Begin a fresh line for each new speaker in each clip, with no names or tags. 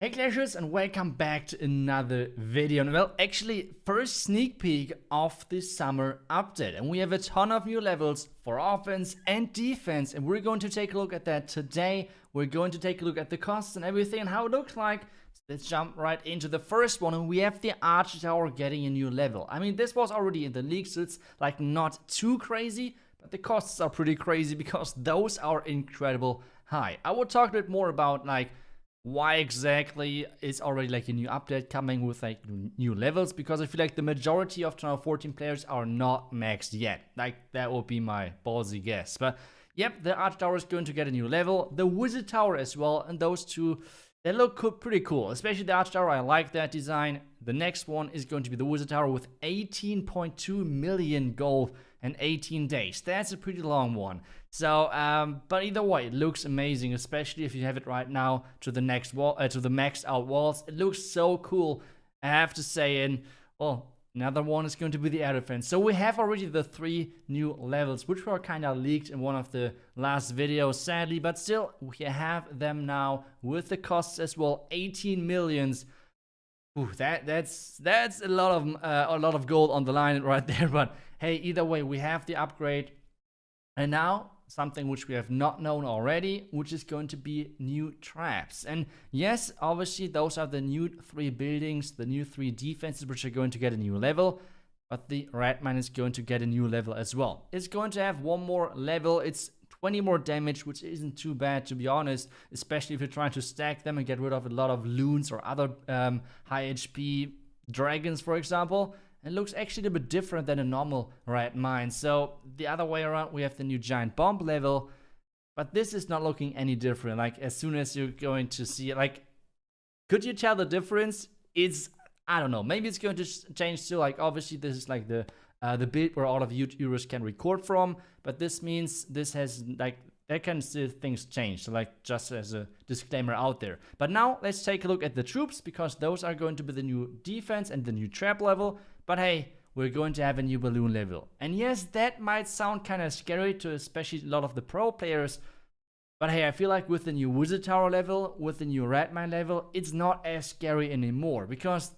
Hey Clashers, and welcome back to another video. And well, actually, first sneak peek of the summer update. And we have a ton of new levels for offense and defense. And we're going to take a look at that today. We're going to take a look at the costs and everything and how it looks like. So let's jump right into the first one. And we have the Arch Tower getting a new level. I mean, this was already in the league, so it's like not too crazy. But the costs are pretty crazy because those are incredible high. I will talk a bit more about like why exactly is already like a new update coming with like new levels, because I feel like the majority of Channel 14 players are not maxed yet. Like that would be my ballsy guess. But yep, the Arch Tower is going to get a new level, the Wizard Tower as well, and those two, they look pretty cool, especially the Arch Tower. I like that design. The next one is going to be the Wizard Tower with 18.2 million gold and 18 days. That's a pretty long one. So, but either way, it looks amazing, especially if you have it right now to the next wall, to the maxed out walls. It looks so cool, I have to say. And well, another one is going to be the air defense. So we have already the 3 new levels, which were kind of leaked in one of the last videos, sadly, but still we have them now with the costs as well. 18 millions. Ooh, that's a lot of gold on the line right there. But hey, either way, we have the upgrade, and now something which we have not known already, which is going to be new traps. And yes, obviously those are the new 3 buildings, the new 3 defenses, which are going to get a new level. But the red mine is going to get a new level as well. It's going to have one more level. It's 20 more damage, which isn't too bad, to be honest, especially if you're trying to stack them and get rid of a lot of loons or other high HP dragons, for example. It looks actually a bit different than a normal red mine. So the other way around, we have the new giant bomb level, but this is not looking any different. Like as soon as you're going to see it, like, could you tell the difference? It's, I don't know, maybe it's going to change too. Like obviously this is like the bit where all of YouTubers can record from, but this means this has like, there can still things change, so like just as a disclaimer out there. But now let's take a look at the troops, because those are going to be the new defense and the new trap level. But hey, we're going to have a new balloon level. And yes, that might sound kind of scary to especially a lot of the pro players, but hey, I feel like with the new Wizard Tower level, with the new Red Mine level, it's not as scary anymore, because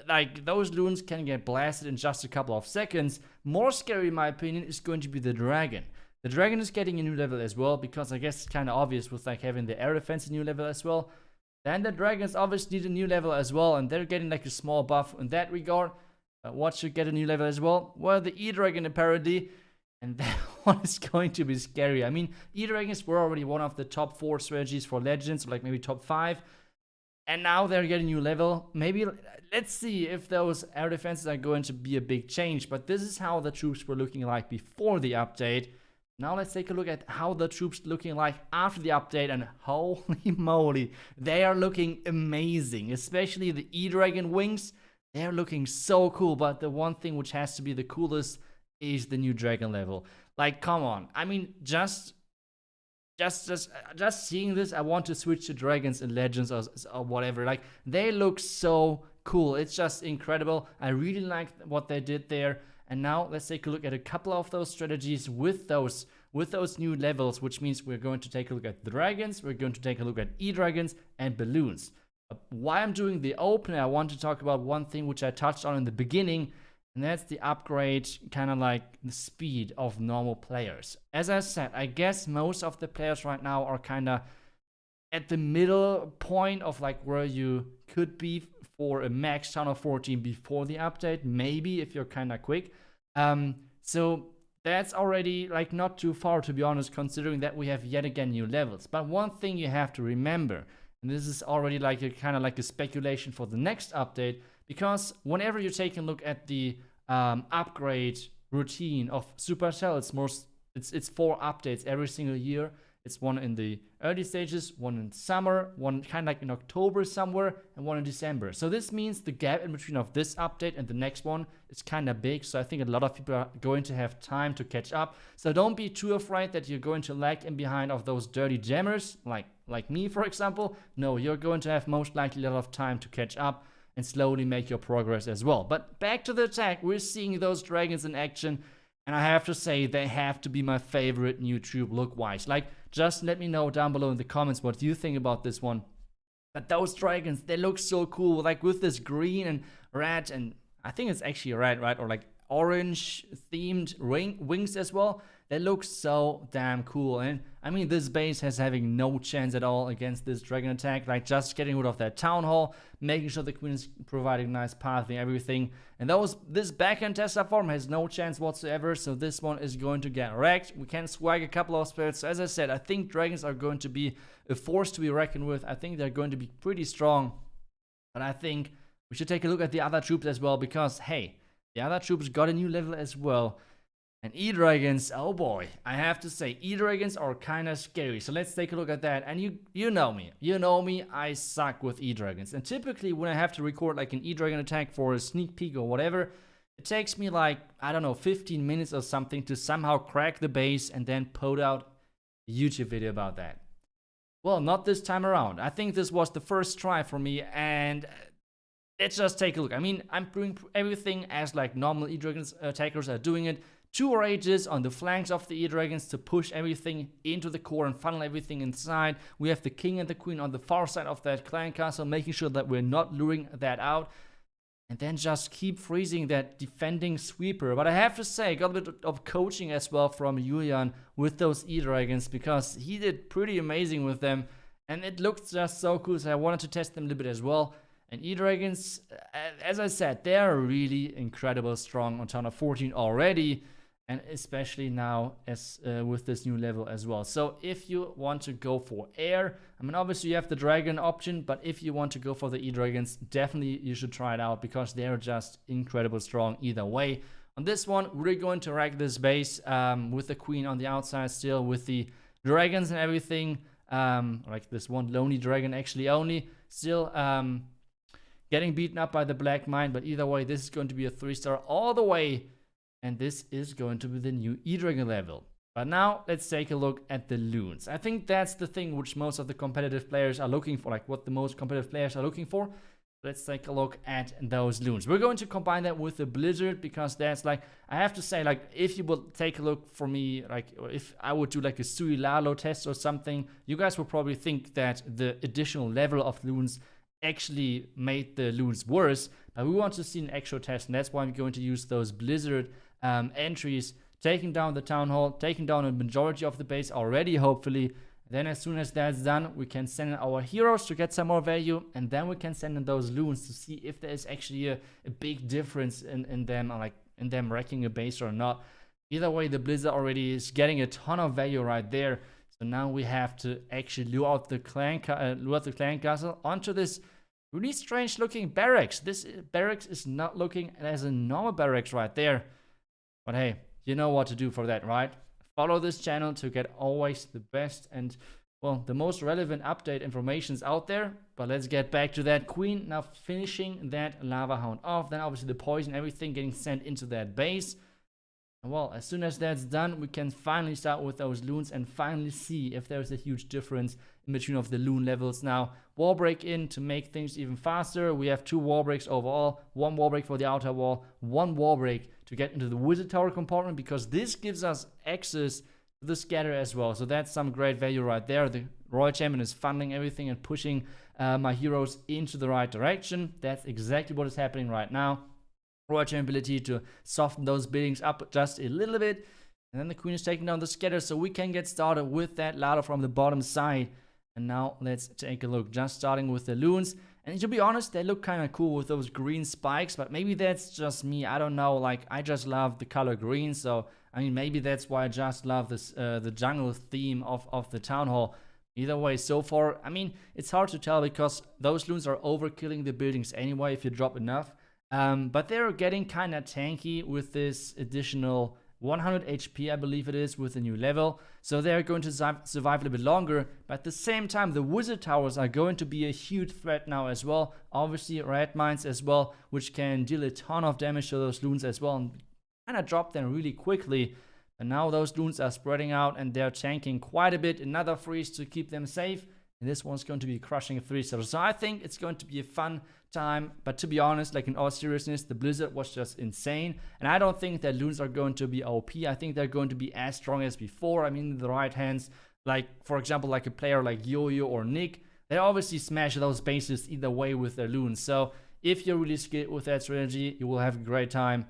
like those loons can get blasted in just a couple of seconds. More scary, in my opinion, is going to be the dragon. The dragon is getting a new level as well, because I guess it's kind of obvious with like having the air defense a new level as well. Then the dragons obviously need a new level as well, and they're getting like a small buff in that regard. What should get a new level as well? Well, the E-Dragon apparently, and that one is going to be scary. I mean, E-Dragons were already one of the top 4 strategies for Legends, or like maybe top 5. And now they're getting a new level. Maybe, let's see if those air defenses are going to be a big change. But this is how the troops were looking like before the update. Now let's take a look at how the troops looking like after the update, and holy moly, they are looking amazing. Especially the E-Dragon wings, they're looking so cool. But the one thing which has to be the coolest is the new dragon level. Like, come on. I mean, just seeing this, I want to switch to dragons in Legends or whatever. Like, they look so cool. It's just incredible. I really like what they did there. And now let's take a look at a couple of those strategies with those new levels, which means we're going to take a look at the dragons, we're going to take a look at E-Dragons and balloons. Why I'm doing the opener, I want to talk about one thing which I touched on in the beginning, and that's the upgrade, kind of like the speed of normal players. As I said, I guess most of the players right now are kind of at the middle point of like where you could be for a max Channel 14 before the update, maybe if you're kind of quick. So that's already like not too far, to be honest, considering that we have yet again new levels. But one thing you have to remember, and this is already like a kind of like a speculation for the next update, because whenever you take a look at the upgrade routine of Supercell, it's 4 updates every single year. It's one in the early stages, one in summer, one kind of like in October somewhere, and one in December. So this means the gap in between of this update and the next one is kind of big. So I think a lot of people are going to have time to catch up. So don't be too afraid that you're going to lag in behind of those dirty jammers, like me, for example. No, you're going to have most likely a lot of time to catch up and slowly make your progress as well. But back to the attack, we're seeing those dragons in action. And I have to say, they have to be my favorite new troop look-wise. Like, just let me know down below in the comments what you think about this one. But those dragons, they look so cool, like with this green and red, and I think it's actually red, right? Or like orange themed wings as well. They look so damn cool. And I mean, this base has having no chance at all against this dragon attack. Like just getting rid of that town hall, making sure the queen is providing nice pathing, everything. And this backhand Tesla form has no chance whatsoever. So this one is going to get wrecked. We can swag a couple of spells. So as I said, I think dragons are going to be a force to be reckoned with. I think they're going to be pretty strong. But I think we should take a look at the other troops as well, because hey, the other troops got a new level as well. And E-Dragons, oh boy, I have to say, E-Dragons are kind of scary. So let's take a look at that. And you know me, I suck with E-Dragons. And typically when I have to record like an E-Dragon attack for a sneak peek or whatever, it takes me like, I don't know, 15 minutes or something to somehow crack the base and then put out a YouTube video about that. Well, not this time around. I think this was the first try for me, and let's just take a look. I mean, I'm doing everything as like normal E-Dragons attackers are doing it. 2 rages on the flanks of the E-Dragons to push everything into the core and funnel everything inside. We have the king and the queen on the far side of that clan castle, making sure that we're not luring that out. And then just keep freezing that defending sweeper. But I have to say, I got a bit of coaching as well from Julian with those E-Dragons, because he did pretty amazing with them. And it looked just so cool, so I wanted to test them a little bit as well. And E-Dragons, as I said, they are really incredible strong on turn of 14 already. And especially now as with this new level as well. So if you want to go for air, I mean, obviously you have the dragon option, but if you want to go for the E-Dragons, definitely you should try it out, because they're just incredible strong either way. On this one, we're going to wreck this base with the queen on the outside still, with the dragons and everything. Like this one lonely dragon actually only. Still getting beaten up by the black mine, but either way, this is going to be a 3-star all the way. And this is going to be the new E-Dragon level. But now let's take a look at the loons. I think that's the thing which most of the competitive players are looking for, like what the most competitive players are looking for. Let's take a look at those loons. We're going to combine that with the blizzard, because that's like, I have to say, like, if you would take a look for me, like if I would do like a Sui Lalo test or something, you guys would probably think that the additional level of loons actually made the loons worse. But we want to see an actual test, and that's why I'm going to use those blizzard entries, taking down the town hall, taking down a majority of the base already, hopefully. Then as soon as that's done, we can send in our heroes to get some more value, and then we can send in those loons to see if there is actually a big difference in them, like in them wrecking a base or not. Either way, the blizzard already is getting a ton of value right there. So now we have to actually lure out the clan castle onto this really strange looking barracks. This barracks is not looking as a normal barracks right there. But hey, you know what to do for that, right? Follow this channel to get always the best and, well, the most relevant update informations out there. But let's get back to that queen. Now finishing that lava hound off. Then obviously the poison, everything getting sent into that base. And well, as soon as that's done, we can finally start with those loons and finally see if there's a huge difference in between of the loon levels. Now, wall break in to make things even faster. We have 2 wall breaks overall. 1 wall break for the outer wall. 1 wall break to get into the wizard tower compartment, because this gives us access to the scatter as well. So that's some great value right there. The royal champion is funneling everything and pushing my heroes into the right direction. That's exactly what is happening right now. Royal champion ability to soften those buildings up just a little bit. And then the queen is taking down the scatter, so we can get started with that ladder from the bottom side. And now let's take a look, just starting with the loons. And to be honest, they look kind of cool with those green spikes, but maybe that's just me. I don't know, like, I just love the color green. So, I mean, maybe that's why I just love this, the jungle theme of the town hall. Either way, so far, I mean, it's hard to tell, because those loons are overkilling the buildings anyway if you drop enough. But they're getting kind of tanky with this additional 100 HP, I believe it is, with the new level. So they're going to survive a little bit longer. But at the same time, the wizard towers are going to be a huge threat now as well. Obviously, red mines as well, which can deal a ton of damage to those loons as well, and kind of drop them really quickly. And now those loons are spreading out, and they're tanking quite a bit. Another freeze to keep them safe. And this one's going to be crushing a 3-star. So I think it's going to be a fun time. But to be honest, like in all seriousness, the blizzard was just insane. And I don't think that loons are going to be OP. I think they're going to be as strong as before. I mean, in the right hands, like, for example, like a player like Yo-Yo or Nick, they obviously smash those bases either way with their loons. So if you're really skilled with that strategy, you will have a great time.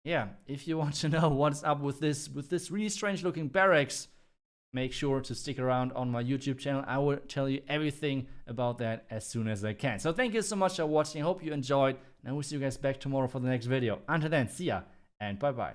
Yeah, if you want to know what's up with this really strange looking barracks, make sure to stick around on my YouTube channel. I will tell you everything about that as soon as I can. So thank you so much for watching. I hope you enjoyed, and I will see you guys back tomorrow for the next video. Until then, see ya and bye bye.